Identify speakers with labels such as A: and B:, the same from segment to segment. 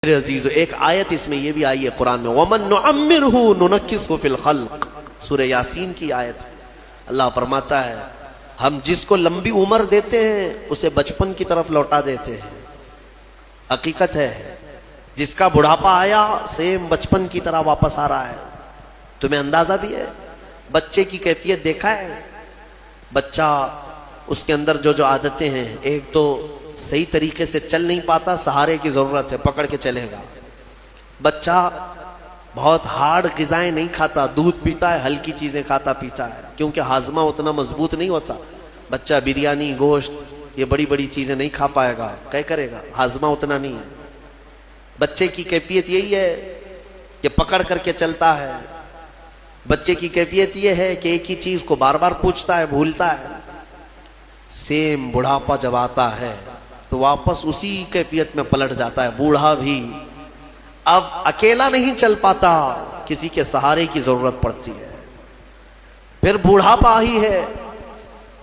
A: میرے عزیزو، ایک آیت اس میں یہ بھی آئی ہے قرآن میں، وَمَن نُعَمِّرْهُ نُنَكِّسْهُ فِي الْخَلْقِ، سورہ یاسین کی آیت۔ اللہ فرماتا ہے ہم جس کو لمبی عمر دیتے ہیں اسے بچپن کی طرف لوٹا دیتے ہیں۔ حقیقت ہے جس کا بڑھاپا آیا سیم بچپن کی طرح واپس آ رہا ہے۔ تمہیں اندازہ بھی ہے بچے کی کیفیت دیکھا ہے؟ بچہ اس کے اندر جو عادتیں ہیں، ایک تو صحیح طریقے سے چل نہیں پاتا، سہارے کی ضرورت ہے، پکڑ کے چلے گا۔ بچہ بہت ہارڈ غذائیں نہیں کھاتا، دودھ پیتا ہے، ہلکی چیزیں کھاتا پیتا ہے، کیونکہ ہاضمہ اتنا مضبوط نہیں ہوتا۔ بچہ بریانی، گوشت، یہ بڑی بڑی چیزیں نہیں کھا پائے گا، کیا کرے گا؟ ہاضمہ اتنا نہیں ہے۔ بچے کی کیفیت یہی ہے کہ پکڑ کر کے چلتا ہے۔ بچے کی کیفیت یہ ہے کہ ایک ہی چیز کو بار بار پوچھتا ہے، بھولتا ہے۔ سیم بڑھاپا جب آتا ہے تو واپس اسی کیفیت میں پلٹ جاتا ہے۔ بوڑھا بھی اب اکیلا نہیں چل پاتا، کسی کے سہارے کی ضرورت پڑتی ہے۔ پھر بوڑھاپا ہی ہے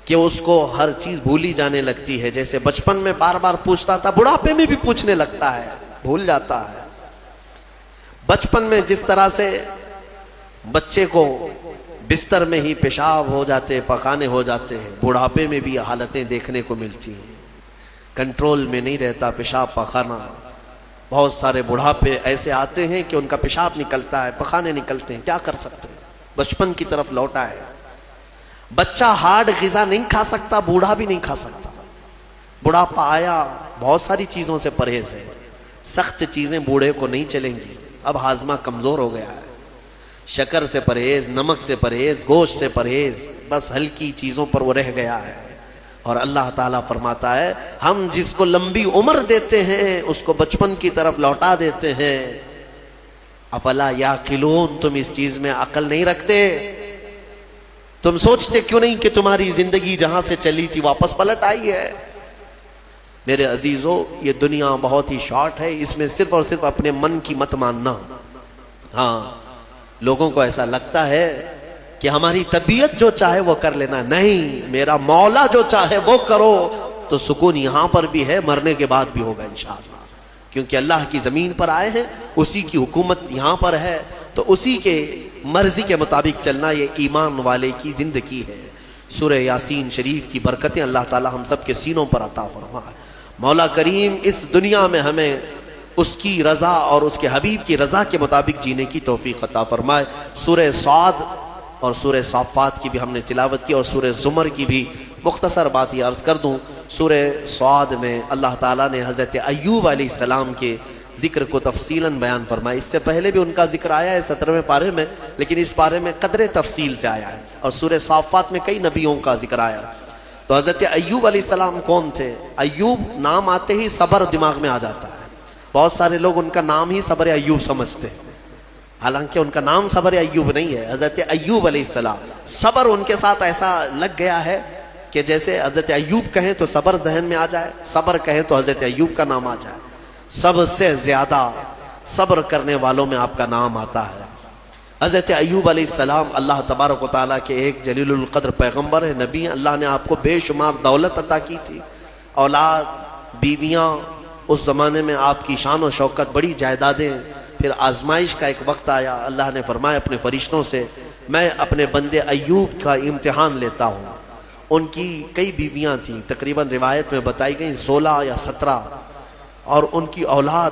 A: کہ اس کو ہر چیز بھولی جانے لگتی ہے۔ جیسے بچپن میں بار بار پوچھتا تھا، بڑھاپے میں بھی پوچھنے لگتا ہے، بھول جاتا ہے۔ بچپن میں جس طرح سے بچے کو بستر میں ہی پیشاب ہو جاتے، پخانے ہو جاتے ہیں، بڑھاپے میں بھی حالتیں دیکھنے کو ملتی ہیں۔ کنٹرول میں نہیں رہتا پیشاب پخانہ۔ بہت سارے بڑھاپے ایسے آتے ہیں کہ ان کا پیشاب نکلتا ہے، پخانے نکلتے ہیں، کیا کر سکتے ہیں؟ بچپن کی طرف لوٹا ہے۔ بچہ ہارڈ غذا نہیں کھا سکتا، بوڑھا بھی نہیں کھا سکتا۔ بڑھاپا آیا، بہت ساری چیزوں سے پرہیز ہے۔ سخت چیزیں بوڑھے کو نہیں چلیں گی، اب ہاضمہ کمزور ہو گیا ہے۔ شکر سے پرہیز، نمک سے پرہیز، گوشت سے پرہیز، بس ہلکی چیزوں پر وہ رہ گیا ہے۔ اور اللہ تعالیٰ فرماتا ہے ہم جس کو لمبی عمر دیتے ہیں اس کو بچپن کی طرف لوٹا دیتے ہیں۔ افلا یعقلون، تم اس چیز میں عقل نہیں رکھتے؟ تم سوچتے کیوں نہیں کہ تمہاری زندگی جہاں سے چلی تھی واپس پلٹ آئی ہے؟ میرے عزیزو، یہ دنیا بہت ہی شارٹ ہے، اس میں صرف اور صرف اپنے من کی مت ماننا۔ ہاں، لوگوں کو ایسا لگتا ہے کہ ہماری طبیعت جو چاہے وہ کر لینا، نہیں، میرا مولا جو چاہے وہ کرو، تو سکون یہاں پر بھی ہے، مرنے کے بعد بھی ہوگا انشاءاللہ۔ کیونکہ اللہ کی زمین پر آئے ہیں، اسی کی حکومت یہاں پر ہے، تو اسی کے مرضی کے مطابق چلنا یہ ایمان والے کی زندگی ہے۔ سورہ یاسین شریف کی برکتیں اللہ تعالی ہم سب کے سینوں پر عطا فرمائے۔ مولا کریم اس دنیا میں ہمیں اس کی رضا اور اس کے حبیب کی رضا کے مطابق جینے کی توفیق عطا فرمائے۔ سورہ صاد اور سورہ صافات کی بھی ہم نے تلاوت کی، اور سورہ زمر کی بھی مختصر بات یہ عرض کر دوں۔ سورہ صاد میں اللہ تعالیٰ نے حضرت ایوب علیہ السلام کے ذکر کو تفصیلاً بیان فرمایا۔ اس سے پہلے بھی ان کا ذکر آیا ہے 17ویں پارے میں، لیکن اس پارے میں قدر تفصیل سے آیا ہے۔ اور سورہ صافات میں کئی نبیوں کا ذکر آیا۔ تو حضرت ایوب علیہ السلام کون تھے؟ ایوب نام آتے ہی صبر دماغ میں آ جاتا ہے۔ بہت سارے لوگ ان کا نام ہی صبر ایوب سمجھتے ہیں، حالانکہ ان کا نام صبر ایوب نہیں ہے۔ حضرت ایوب علیہ السلام، صبر ان کے ساتھ ایسا لگ گیا ہے کہ جیسے حضرت ایوب کہیں تو صبر ذہن میں آ جائے، صبر کہیں تو حضرت ایوب کا نام آ جائے۔ سب سے زیادہ صبر کرنے والوں میں آپ کا نام آتا ہے۔ حضرت ایوب علیہ السلام اللہ تبارک و تعالیٰ کے ایک جلیل القدر پیغمبر ہے، نبی ہیں۔ اللہ نے آپ کو بے شمار دولت عطا کی تھی، اولاد، بیویاں، اس زمانے میں آپ کی شان و شوکت، بڑی جائیدادیں۔ پھر آزمائش کا ایک وقت آیا، اللہ نے فرمایا اپنے فرشتوں سے میں اپنے بندے ایوب کا امتحان لیتا ہوں۔ ان کی کئی بیویاں تھیں، تقریباً روایت میں بتائی گئیں 16 یا 17، اور ان کی اولاد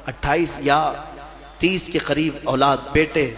A: 28 یا 30 کے قریب اولاد، بیٹے۔